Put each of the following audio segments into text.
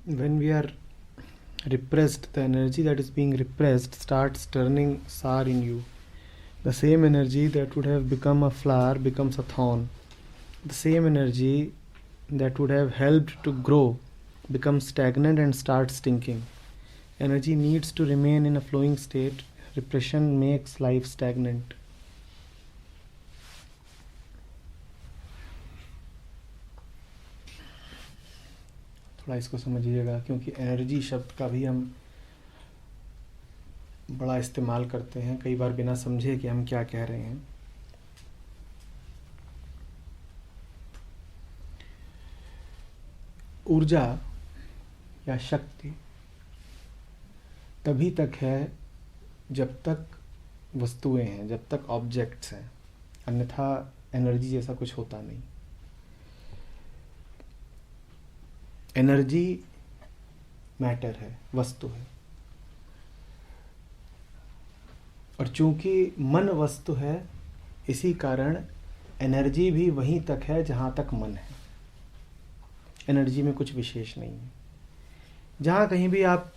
when we are repressed, the energy that is being repressed starts turning sour in you. The same energy that would have become a flower becomes a thorn. The same energy that would have helped to grow becomes stagnant and starts stinking. Energy needs to remain in a flowing state. Repression makes life stagnant. थोड़ा इसको समझिएगा, क्योंकि energy शब्द का भी हम बड़ा इस्तेमाल करते हैं, कई बार बिना समझे कि हम क्या कह रहे हैं। ऊर्जा या शक्ति तभी तक है जब तक वस्तुएं हैं, जब तक ऑब्जेक्ट्स हैं, अन्यथा एनर्जी जैसा कुछ होता नहीं। एनर्जी मैटर है, वस्तु है, और चूंकि मन वस्तु है, इसी कारण एनर्जी भी वहीं तक है जहां तक मन है। एनर्जी में कुछ विशेष नहीं है। जहां कहीं भी आप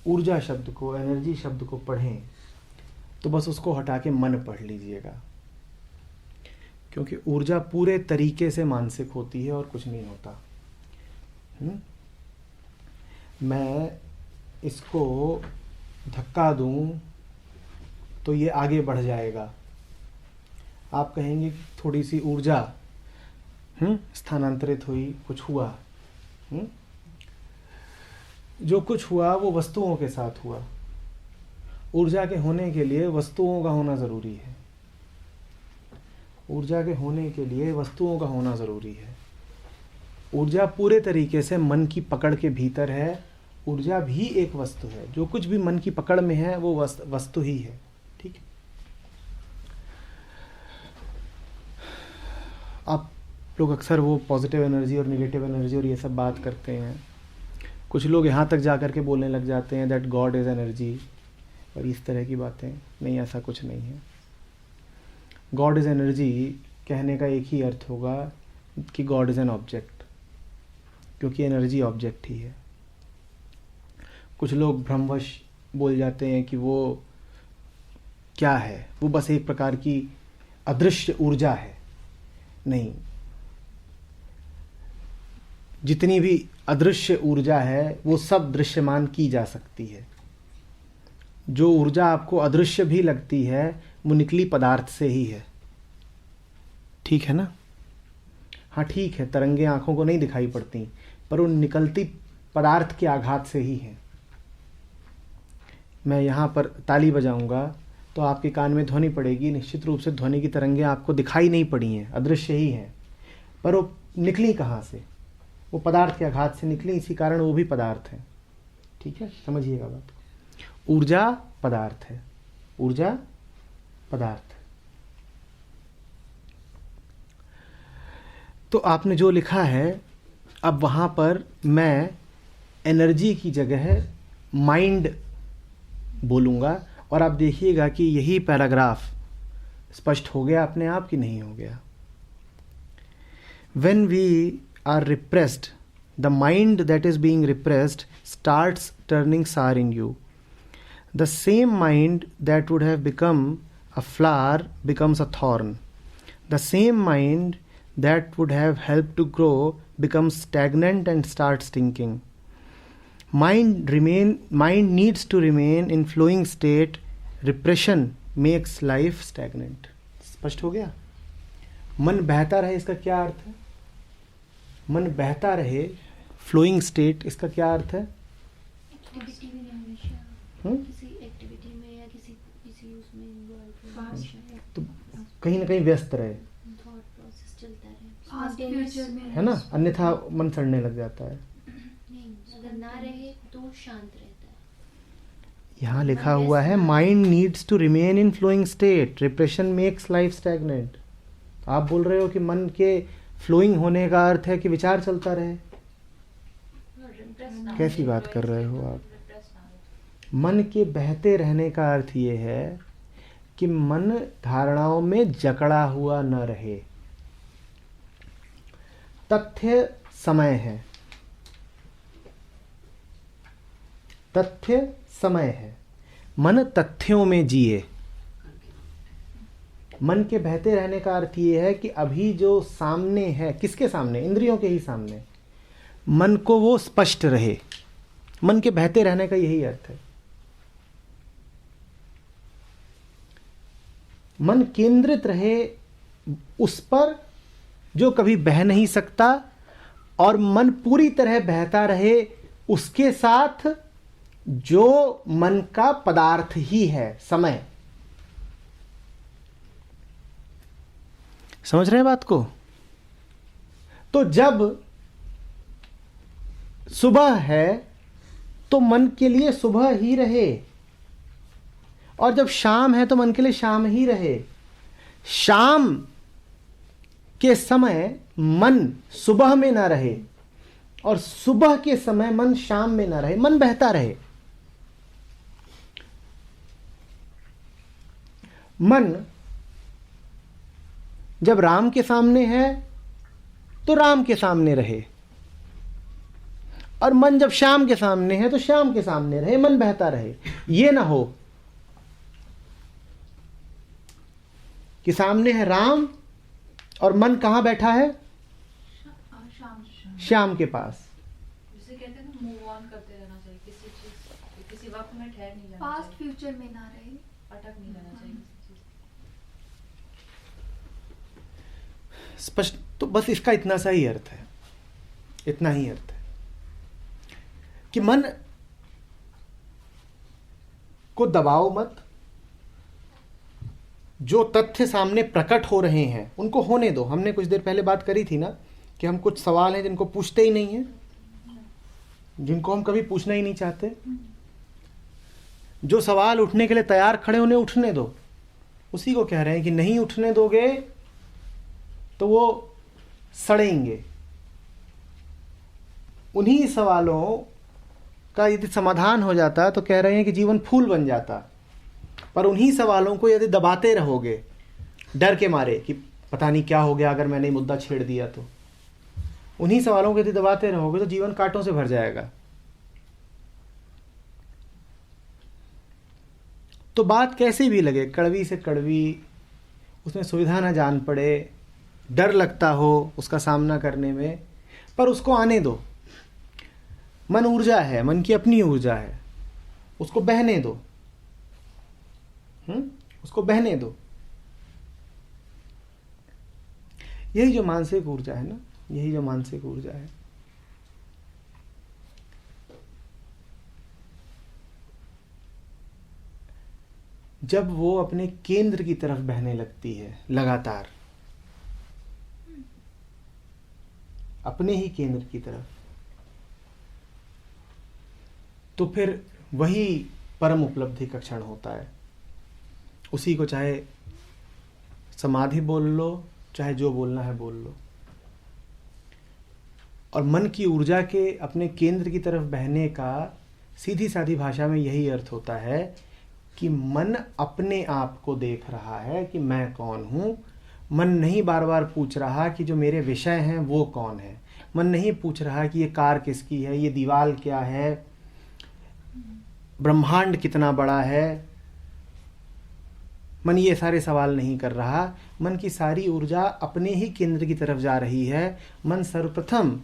ऊर्जा शब्द को, एनर्जी शब्द को पढ़ें तो बस उसको हटा के मन पढ़ लीजिएगा, क्योंकि ऊर्जा पूरे तरीके से मानसिक होती है और कुछ नहीं होता। मैं इसको धक्का दूं तो ये आगे बढ़ जाएगा। आप कहेंगे कि थोड़ी सी ऊर्जा स्थानांतरित हुई, कुछ हुआ। जो कुछ हुआ वो वस्तुओं के साथ हुआ। ऊर्जा के होने के लिए वस्तुओं का होना जरूरी है। ऊर्जा के होने के लिए वस्तुओं का होना जरूरी है। ऊर्जा पूरे तरीके से मन की पकड़ के भीतर है। ऊर्जा भी एक वस्तु है। जो कुछ भी मन की पकड़ में है वो वस्तु ही है। ठीक है। आप लोग अक्सर वो पॉजिटिव एनर्जी और नेगेटिव एनर्जी और ये सब बात करते हैं। कुछ लोग यहाँ तक जा कर के बोलने लग जाते हैं दैट गॉड इज़ एनर्जी और इस तरह की बातें। नहीं, ऐसा कुछ नहीं है। गॉड इज़ एनर्जी कहने का एक ही अर्थ होगा कि गॉड इज़ एन ऑब्जेक्ट, क्योंकि एनर्जी ऑब्जेक्ट ही है। कुछ लोग भ्रमवश बोल जाते हैं कि वो क्या है, वो बस एक प्रकार की अदृश्य ऊर्जा है। नहीं, जितनी भी अदृश्य ऊर्जा है वो सब दृश्यमान की जा सकती है। जो ऊर्जा आपको अदृश्य भी लगती है वो निकली पदार्थ से ही है। ठीक है ना? हाँ ठीक है, तरंगे आंखों को नहीं दिखाई पड़ती, पर वो निकलती पदार्थ के आघात से ही है। मैं यहाँ पर ताली बजाऊंगा तो आपके कान में ध्वनि पड़ेगी। निश्चित रूप से ध्वनि की तरंगें आपको दिखाई नहीं पड़ी हैं, अदृश्य ही हैं, पर वो निकली कहाँ से? वो पदार्थ के आघात से निकली, इसी कारण वो भी पदार्थ है। ठीक है, समझिएगा बात। ऊर्जा पदार्थ है, ऊर्जा पदार्थ। तो आपने जो लिखा है, अब वहां पर मैं एनर्जी की जगह माइंड बोलूंगा, और आप देखिएगा कि यही पैराग्राफ स्पष्ट हो गया अपने आप कि नहीं हो गया। When we are repressed, the mind that is being repressed starts turning sour in you. The same mind that would have become a flower becomes a thorn. The same mind that would have helped to grow becomes stagnant and starts stinking. Mind needs to remain in flowing state. Repression makes life stagnant. स्पष्ट हो गया? मन बहता रहे, इसका क्या अर्थ है? मन बहता रहे, फ्लोइंग स्टेट, इसका क्या अर्थ है? तो कहीं ना कहीं व्यस्त रहे, है ना? अन्यथा मन सड़ने लग जाता है। अगर ना रहे तो शांत रहता है। यहाँ लिखा हुआ है mind needs to remain in flowing state, repression makes life stagnant. आप बोल रहे हो कि मन के फ्लोइंग होने का अर्थ है कि विचार चलता रहे। कैसी बात कर रहे हो आप? मन के बहते रहने का अर्थ ये है कि मन धारणाओं में जकड़ा हुआ न रहे। तथ्य समय है, तथ्य समय है। मन तथ्यों में जिए। मन के बहते रहने का अर्थ ये है कि अभी जो सामने है, किसके सामने? इंद्रियों के ही सामने, मन को वो स्पष्ट रहे। मन के बहते रहने का यही अर्थ है। मन केंद्रित रहे उस पर जो कभी बह नहीं सकता, और मन पूरी तरह बहता रहे उसके साथ जो मन का पदार्थ ही है, समय। समझ रहे हैं बात को? तो जब सुबह है तो मन के लिए सुबह ही रहे, और जब शाम है तो मन के लिए शाम ही रहे। शाम के समय मन सुबह में ना रहे, और सुबह के समय मन शाम में ना रहे, मन बहता रहे। मन जब राम के सामने है तो राम के सामने रहे, और मन जब श्याम के सामने है तो श्याम के सामने रहे, मन बहता रहे। ये ना हो कि सामने है राम और मन कहां बैठा है? श्याम के पास। जिसे कहते हैं मूव ऑन करते रहना चाहिए, किसी चीज किसी वक्त में ठहर नहीं जाना पास्ट चाहिए, फ्यूचर में ना रहे, अटक नहीं रहना चाहिए किसी चीज। स्पष्ट। तो बस इसका इतना सा ही अर्थ है, इतना ही अर्थ है कि मन को दबाओ मत। जो तथ्य सामने प्रकट हो रहे हैं उनको होने दो। हमने कुछ देर पहले बात करी थी ना कि हम कुछ सवाल हैं जिनको पूछते ही नहीं है, जिनको हम कभी पूछना ही नहीं चाहते। जो सवाल उठने के लिए तैयार खड़े उन्हें उठने दो। उसी को कह रहे हैं कि नहीं उठने दोगे तो वो सड़ेंगे। उन्हीं सवालों का यदि समाधान हो जाता तो कह रहे हैं कि जीवन फूल बन जाता। पर उन्हीं सवालों को यदि दबाते रहोगे डर के मारे कि पता नहीं क्या हो गया अगर मैंने मुद्दा छेड़ दिया, तो उन्हीं सवालों को यदि दबाते रहोगे तो जीवन कांटों से भर जाएगा। तो बात कैसी भी लगे, कड़वी से कड़वी, उसमें सुविधा ना जान पड़े, डर लगता हो उसका सामना करने में, पर उसको आने दो। मन ऊर्जा है, मन की अपनी ऊर्जा है, उसको बहने दो। उसको बहने दो। यही जो मानसिक ऊर्जा है ना, यही जो मानसिक ऊर्जा है। जब वो अपने केंद्र की तरफ बहने लगती है लगातार, अपने ही केंद्र की तरफ, तो फिर वही परम उपलब्धि का क्षण होता है। उसी को चाहे समाधि बोल लो, चाहे जो बोलना है बोल लो। और मन की ऊर्जा के अपने केंद्र की तरफ बहने का सीधी सादी भाषा में यही अर्थ होता है कि मन अपने आप को देख रहा है कि मैं कौन हूं। मन नहीं बार बार पूछ रहा कि जो मेरे विषय हैं वो कौन है। मन नहीं पूछ रहा कि ये कार किसकी है, ये दीवार क्या है, ब्रह्मांड कितना बड़ा है। मन ये सारे सवाल नहीं कर रहा। मन की सारी ऊर्जा अपने ही केंद्र की तरफ जा रही है। मन सर्वप्रथम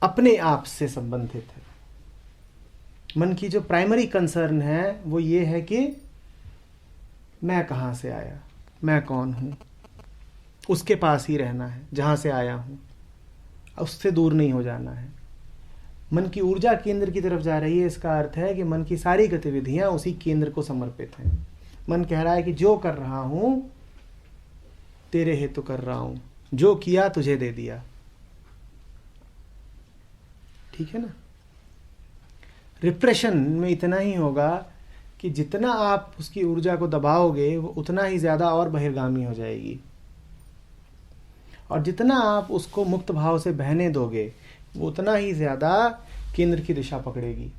अपने आप से संबंधित है। मन की जो प्राइमरी कंसर्न है वो ये है कि मैं कहाँ से आया, मैं कौन हूँ। उसके पास ही रहना है जहाँ से आया हूँ, उससे दूर नहीं हो जाना है। मन की ऊर्जा केंद्र की तरफ जा रही है, इसका अर्थ है कि मन की सारी गतिविधियां उसी केंद्र को समर्पित हैं। मन कह रहा है कि जो कर रहा हूं तेरे हेतु कर रहा हूं, जो किया तुझे दे दिया। ठीक है ना? रिप्रेशन में इतना ही होगा कि जितना आप उसकी ऊर्जा को दबाओगे वो उतना ही ज्यादा और बहिर्गामी हो जाएगी, और जितना आप उसको मुक्त भाव से बहने दोगे वो उतना ही ज्यादा केंद्र की दिशा पकड़ेगी।